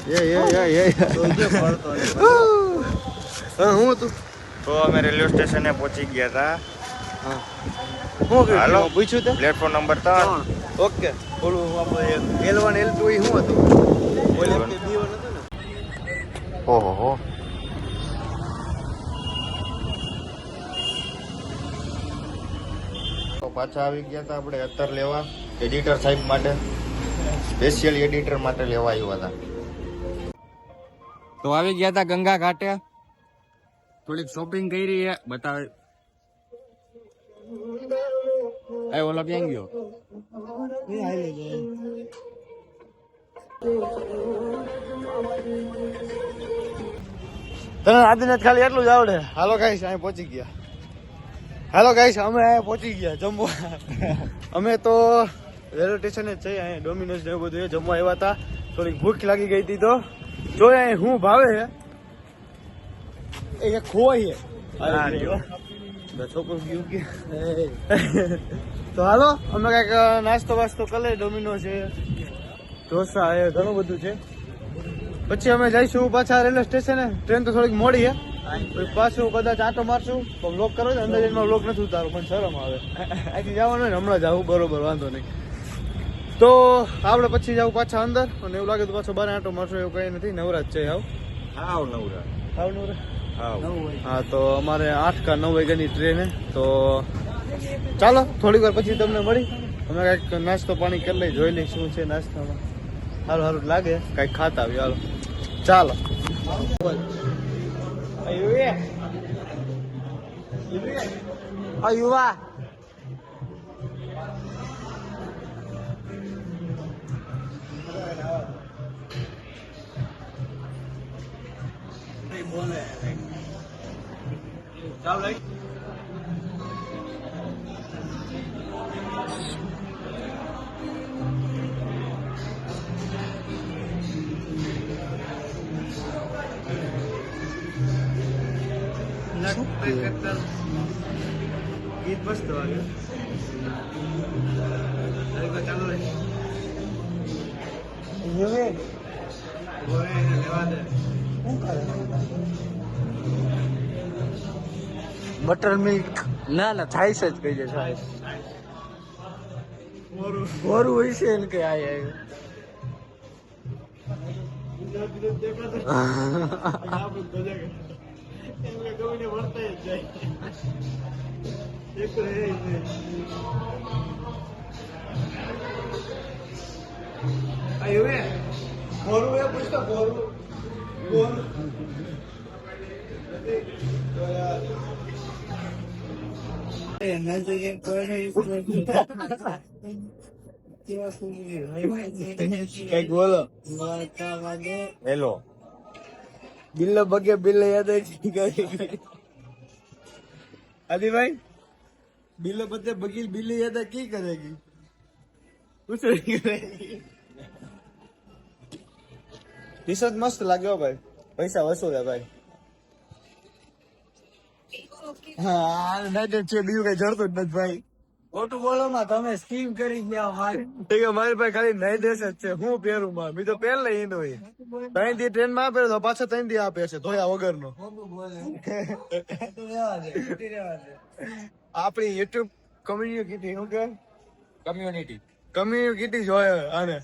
હું હતું તો અમે રેલવે સ્ટેશને પહોંચી ગયા હતા. હાલો પૂછ્યું તે પ્લેટફોર્મ નંબર 3. ઓકે ઓલું આપણે L1 L2 એ શું હતું ઓલે B1 હતું ને. ઓહો તો પાછા આવી ગયા હતા આપણે અત્તર લેવા એડિટર સાહેબ માટે. સ્પેશિયલ એડિટર માટે લેવા આવ્યા હતા. તો આવી ગયા હતા ગંગા ઘાટે. થોડીક શોપિંગ કરી છે બતાવે. એ ઓલો ક્યાં ગયો? તને આદિનાથ ખાલી એટલું જ આવડે. હાલો ગાઈસ અહીં પહોંચી ગયા. હાલો ગાઈસ અમે અહીંયા પહોંચી ગયા જમવા. અમે તો રેલવે સ્ટેશને જ છે. અહીંયા ડોમિનોઝ ને એવું બધું જમવા આવ્યા હતા. થોડીક ભૂખ લાગી ગઈ હતી તો જો અહીં શું ભાવે છે એ ખોય છે છોકરું ગયું કે તો હાલો અમે કઈક નાસ્તો વાસ્તો કરી લઈએ. ડોમિનો છે, ઢોસા છે, ઘણું બધું છે. પછી અમે જઈશું પાછા રેલવે સ્ટેશને. ટ્રેન તો થોડીક મોડી છે. પાછું કદાચ આંટો મારશું તો બ્લોક કરો છો. અંદાજમાં બ્લોક નથી ઉતારો પણ શરમ આવે. અહીંથી જવાનું ને હમણાં જવું બરોબર વાંધો નહીં. તો આપણે પછી જાવ પાછા અંદર અને એવું લાગે તો પાછો બાર આંટો મારશું એવું કઈ નથી. નવરાજ છે હાવ નવરા. હા તો અમારે 8 કે 9 વાગ્યાની ટ્રેન તો ચાલો થોડીક વાર પછી તમને મળી. અમે કઈક નાસ્તો પાણી કરી લઈ, જોઈ લઈ શું છે નાસ્તામાં. સારું સારું લાગે કઈક ખાતા આવી. હાલો ચાલો. યુવા ગીત મસ્ત વાગે. બટર મિલ્ક ના ના છાઈસ જ કહી દે. છાઈસ બોરું હોય છે ને કે કઈક બોલો. હેલો બિલ્લો બગે બિલ્લો યાદ आदि भाई बिल्लो बदले बगील बिल्ली याद की करेगी कुछ नहीं करेगी. टी शर्ट मस्त लाग्यो भाई. पैसा वसूल है भाई. हाँ नहीं છે બીજું કઈ જડતું જ નથી ભાઈ. ખોટું બોલો માં તમે સ્કીમ કરી ગયા મારી. ઠીક છે મારી પાસે ખાલી નહીં દેશ જ છે. હું પહેરું માં બી તો પહેર લઈ ઈનો 3 દી ટ્રેન માં આપે તો પાછા 3 દી આપે છે ધોયા વગર નો. આપણી યુટ્યુબ કમ્યુનિટી શું કે કમ્યુનિટી જોઈએ આને.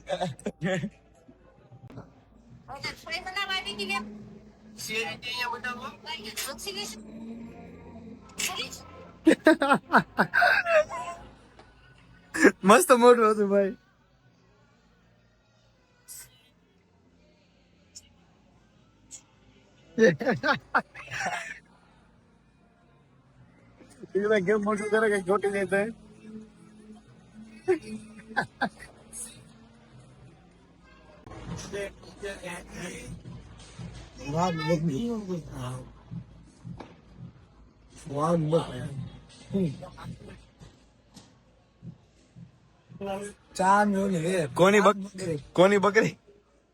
મસ્ત મોટું હતું ભાઈ. કેમ મોટું કરે કઈ ખોટી નહીં થાય. કોની બકરી?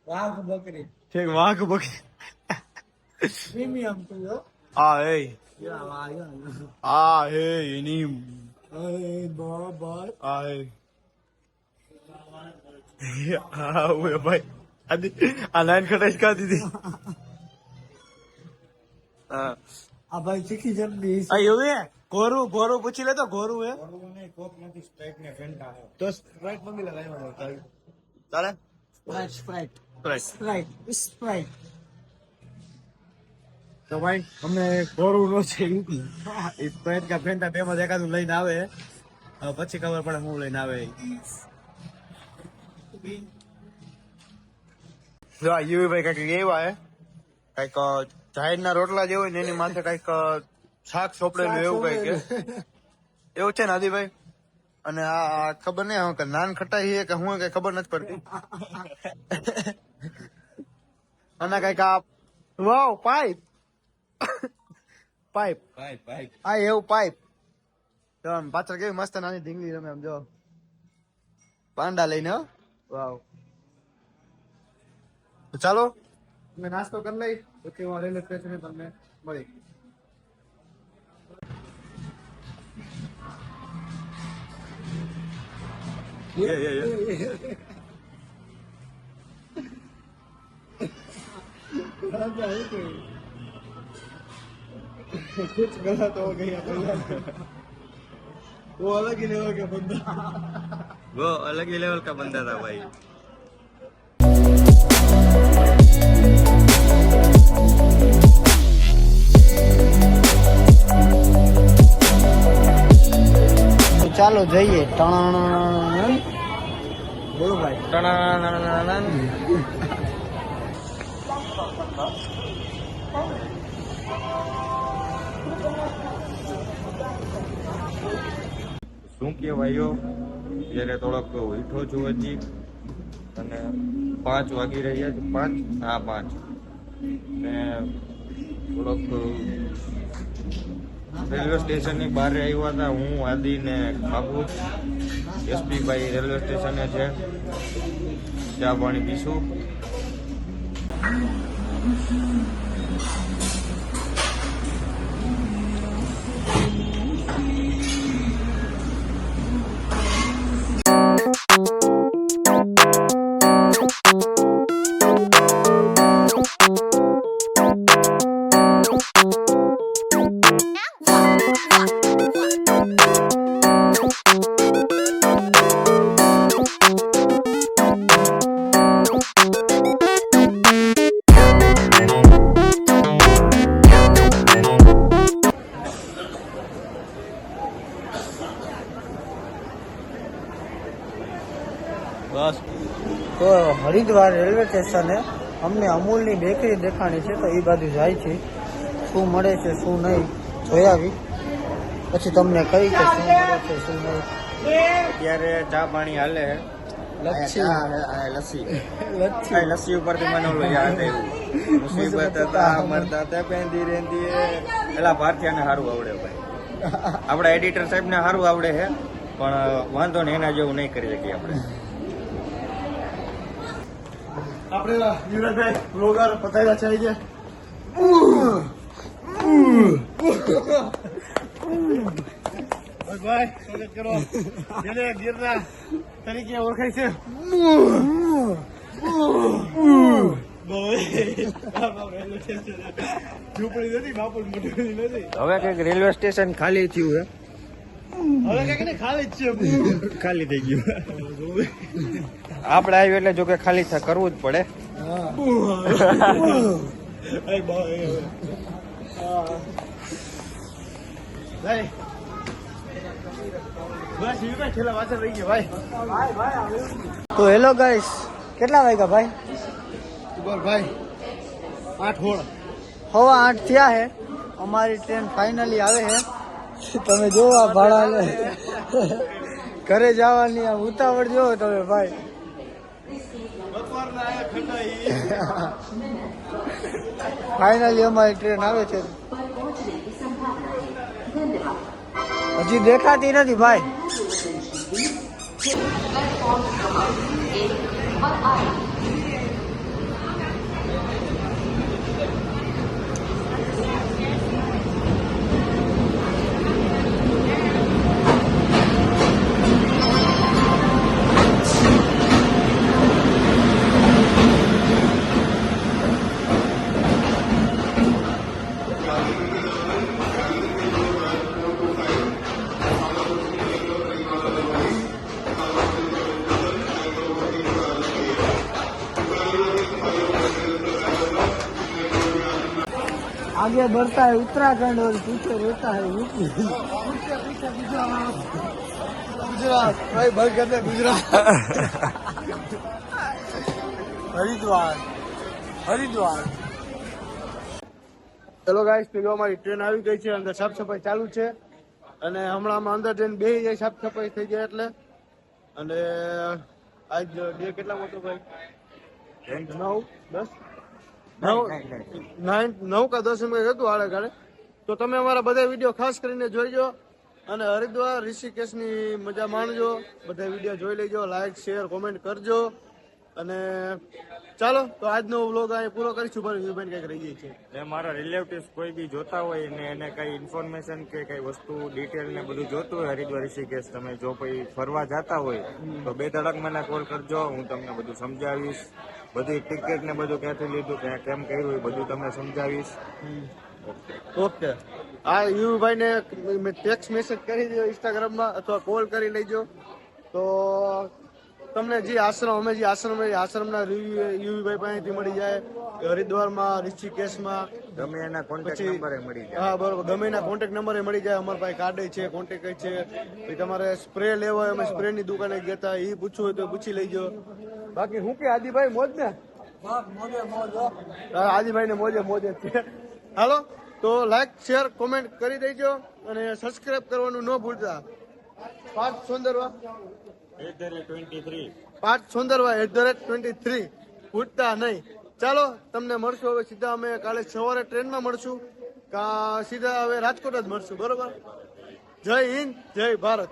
વાઘ બકરી. ઠીક વાઘ બકરી. પ્રીમિયમ તો આ હે એની બાબા આ હે હા ભાઈ આ નાન ખટાઈ ખા દીધી હા આ ભાઈ ચીખી જલ્દી આ એવું હે ગોરું ગોરું પૂછી લે તો ગોરું હે કોક નથી સ્પ્રાઇટ ને ફેન્ટા તો સ્પ્રાઇટ મંગી લગાવ્યો ચાલે સ્પ્રાઇટ સ્પ્રાઇટ સ્પ્રાઇટ તો ભાઈ અમને ગોરું નો છે એ સ્પ્રાઇટ કે ફેન્ટા બેમાં એકાદું લઈને આવે પછી ખબર પડે હું લઈને આવે જો આ યુવી ભાઈ કઈક એવા હે કઈક જાહેરના રોટલા જે હોય ને એની માથે કઈક શાક સોપડેલું એવું કઈક એવું છે ને આદિભાઈ અને આ ખબર નહીં કે નાન ખટાઈ છે કે હું કઈ ખબર નથી પડતી અને કઈક આ વાવ પાઇપ પાઇપ હા એવું પાઇપ જો આમ પાછળ કેવી મસ્ત નાની ઢીંગલી રમે આમ જો પાંડા લઈને હો વાવ તો ચાલો અમે નાસ્તો કરી લઈ પછી હું રેલવે સ્ટેશને તમને મળી कुछ गलत हो गया वो अलग ही लेवल का बंदा वो अलग ही लेवल का बंदा था भाई ચાલો જઈએ ટણ બોલો ભાઈ શું કહેવાયો ત્યારે થોડોક ઉઠો છું હજી અને 5 વાગી રહ્યા છે 5 હા 5 ને થોડોક રેલવે સ્ટેશનની બહાર આવ્યા હતા હું આદિ ને બાબુ એસપી ભાઈ રેલવે સ્ટેશને છે ચા પાણી પીશું બસ તો હરિદ્વાર રેલવે સ્ટેશને અમને અમૂલની બેકરી દેખાણી છે તો એ બાજુ જાય છે શું મળે છે શું નહીં જોઈ આવી પછી તમને કહી કે શું મળે છે શું નહીં અત્યારે ચા પાણી હાલે લચ્છી લસ્સી લચ્છી લસ્સી ઉપરથી મને ઓલું યાદ આવ્યું મુસીબત હતા મરતા હતા પેંદી રેંદી પેલા ભારતીયને સારું આવડે ભાઈ આપણા એડિટર સાહેબને સારું આવડે છે પણ વાંધો ને એના જેવું નહીં કરી શકીએ આપણે આપણે યુવરાજભાઈ બ્લોગર પતાવ્યા છે આજે ભાઈ સ્વાગત કરો જેને ગીરના તરીકે ઓળખાય છે ઝૂંપડી નથી બાપુ મોટી નથી હવે કઈક રેલવે સ્ટેશન ખાલી થયું છે હવે કઈક ને ખાલી જ છે ખાલી થઈ ગયું આપણે આવ્યું એટલે જો કે ખાલી કરવું જ પડે ભાઈ બસ યુવરાજ છેલ્લા પાછળ રહી ગયો ભાઈ તો હેલો ગાઈસ કેટલા વાગ્યા ભાઈ બોલ ભાઈ 8 હોળ 8:15 થયા છે અમારી ટ્રેન ફાઇનલી આવે છે તમે જો આ ભાડા લે ઘરે જવાની આ ઉતાવળ જોવો તમે ભાઈ બપોરના આયા ખંડાઈ ફાઇનલી અમારી ટ્રેન આવે છે હજી દેખાતી નથી ભાઈ आगे बढ़ता है उत्तराखंड और पीछे रहता है यूपी। गुजरात भाई भर करते गुजरात हरिद्वार हरिद्वार। ચલો ગાઈસ પેલો અમારી ટ્રેન આવી ગઈ છે અંદર સાફ સફાઈ ચાલુ છે અને હમણાં અંદર ટ્રેન બેસી જાય સાફ સફાઈ થઈ જાય એટલે અને આજ ડે કેટલા મોટો ભાઈ 9 કા 10 એમ કંઈક હતું આડે ગાડે તો તમે અમારા બધા વિડીયો ખાસ કરીને જોઈજો અને હરિદ્વાર ઋષિકેશની મજા માણજો બધા વિડીયો જોઈ લેજો લાઈક શેર કોમેન્ટ કરજો અને ચાલો તો આજનો વ્લોગ અહીં પૂરો કરીશું પણ યુબેન કંઈક રહી જાય છે એ મારા રિલેટિવ્સ કોઈ બી જોતા હોય ને એને કઈ ઇન્ફોર્મેશન કે કઈ વસ્તુ ડિટેલ ને બધું જોતું હોય હરિદ્વાર ઋષિકેશ તમે જો કોઈ ફરવા જતા હોય તો 2 ધડક મને કોલ કરજો હું તમને બધું સમજાવીશ બધી ટિકિટ ને બધું ક્યાંથી લીધું ક્યાં કેમ કર્યું એ બધું તમને સમજાવીશ ઓકે આ યુભાઈ ને મેં ટેક્સ્ટ મેસેજ કરી દો ઇન્સ્ટાગ્રામમાં અથવા કોલ કરી લેજો તો તમને જે આશ્રમ અમે જે આશ્રમના રિવ્યુ યુવીભાઈ પાસેથી મળી જાય હરિદ્વારમાં ઋષિકેશમાં ગમે એના કોન્ટેક્ટ નંબરે મળી જાય હા બરોબર ગમે એના કોન્ટેક્ટ નંબરે મળી જાય અમારા પાસે કાર્ડ છે કોન્ટેક્ટ છે પછી તમારે સ્પ્રે લેવો હોય અમે સ્પ્રેની દુકાને ગયા હતા એ પૂછવું હોય તો પૂછી લેજો બાકી હું કે આદિભાઈ મોજ ને આદિભાઈ ને મોજે છે હાલો તો લાઈક શેર કોમેન્ટ કરી દેજો અને સબસ્ક્રાઇબ કરવાનું ન ભૂલતા પાર્થ સોંદરવા @23 ભૂલતા નહીં ચાલો તમને મળશું હવે સીધા અમે કાલે સવારે ટ્રેનમાં મળશું સીધા હવે રાજકોટ જ મળશું બરોબર જય હિન્દ જય ભારત